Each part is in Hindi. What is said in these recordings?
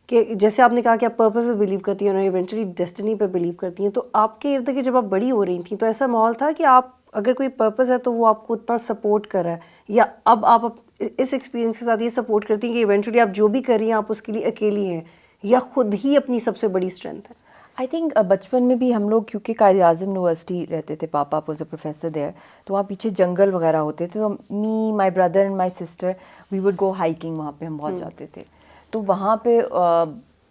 कि जैसे आपने कहा कि आप पर्पस पे बिलीव करती हैं और इवेंचुअली डेस्टिनी पे बिलीव करती हैं, तो आपके इर्द गिर्द जब आप बड़ी हो रही थी तो ऐसा माहौल था कि आप अगर कोई पर्पस है तो वो आपको उतना सपोर्ट कर रहा है, या अब आप इस एक्सपीरियंस के साथ ये सपोर्ट करती हैं कि इवेंचुअली आप जो भी कर रही हैं आप उसके लिए अकेली हैं, या खुद ही अपनी सबसे बड़ी स्ट्रेंथ है? आई थिंक बचपन में भी हम लोग, क्योंकि कायद आज़म यूनिवर्सिटी रहते थे, पापा वॉज अ प्रोफेसर देयर, तो वहाँ पीछे जंगल वगैरह होते थे, तो me, my brother and my sister, we would go hiking, वहाँ पे हम बहुत जाते थे। तो वहाँ पे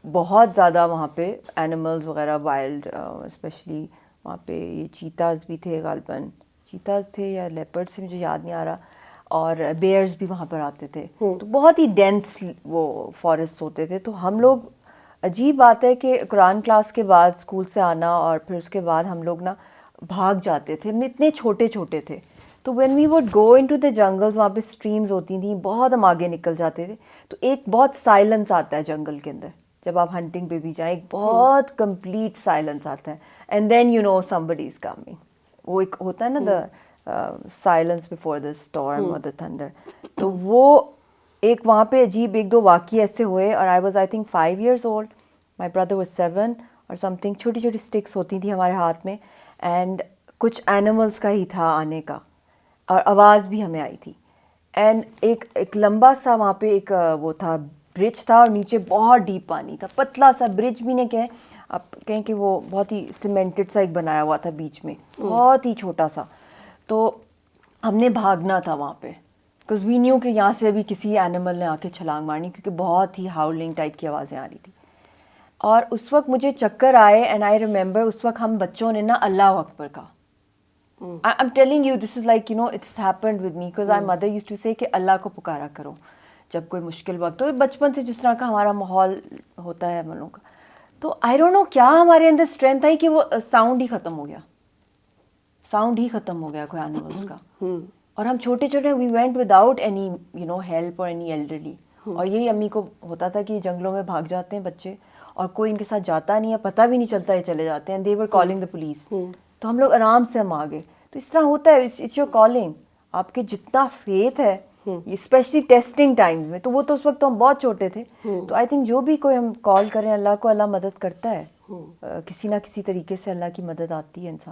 बहुत ज़्यादा वहाँ पे एनिमल्स वगैरह वाइल्ड, स्पेशली वहाँ पे ये चीताज़ भी थे, गालबन चीताज़ थे या लेपर्ड्स थे, मुझे याद नहीं आ रहा, और बेयर्स भी वहाँ पर आते थे। तो बहुत ही डेंस वो फॉरेस्ट होते थे। तो हम लोग, अजीब बात है कि कुरान क्लास के बाद स्कूल से आना और फिर उसके बाद हम लोग ना भाग जाते थे, हम इतने छोटे छोटे थे। तो when we would go into the jungles, वहाँ पे स्ट्रीम्स होती थी, बहुत हम आगे निकल जाते थे, तो एक बहुत साइलेंस आता है जंगल के अंदर, जब आप हंटिंग पे भी जाएं एक बहुत कंप्लीट साइलेंस आता है, and then you know somebody is coming. वो एक होता है ना, the silence before the storm और द थंडर। तो वो एक वहाँ पे अजीब एक दो वाक़ये ऐसे हुए, और I was I think 5 years old, my brother was 7 और समथिंग। छोटी छोटी स्टिक्स होती थी हमारे हाथ में, एंड कुछ एनिमल्स का ही था आने का, और आवाज़ भी हमें आई थी। एंड एक लंबा सा वहाँ पे एक वो था, ब्रिज था, और नीचे बहुत डीप पानी था, पतला सा ब्रिज भी नहीं कहें आप, कहें कि वो बहुत ही सीमेंटेड सा एक बनाया हुआ था बीच में, बहुत ही छोटा सा। तो हमने भागना था वहाँ पे, बिकॉज वी न्यू कि यहाँ से अभी किसी एनिमल ने आके छलांग मारनी, क्योंकि बहुत ही हाउलिंग टाइप की आवाज़ें आ रही थी। और उस वक्त मुझे चक्कर आए, एंड आई रिमेंबर उस वक्त हम बच्चों ने ना अल्लाह अकबर का, I am telling you this is like you know it's happened with me, because I mother used to say कि अल्लाह को पुकारा करो जब कोई मुश्किल वक्त हो। बचपन से जिस तरह का हमारा माहौल होता है हम लोगों का, तो आई डोंट नो क्या हमारे अंदर स्ट्रेंथ आई कि वो साउंड ही ख़त्म हो गया, साउंड ही ख़त्म हो गया कोई एनिमल्स का। और हम छोटे छोटे, we went without any you know help और एनी एल्डरली। और यही अम्मी को होता था कि जंगलों में भाग जाते हैं बच्चे, और कोई इनके साथ जाता नहीं है, पता भी नहीं चलता है चले जाते हैं, दे वर कॉलिंग द पुलिस। तो हम लोग आराम से हम आ गए। तो इस तरह होता है, इट्स योर कॉलिंग, आपके जितना फेथ है, स्पेशली टेस्टिंग टाइम्स में। तो वो तो उस वक्त तो हम बहुत छोटे थे। तो आई थिंक जो भी कोई हम कॉल करें अल्लाह को, अल्लाह मदद करता है, किसी ना किसी तरीके से अल्लाह की मदद आती है इंसान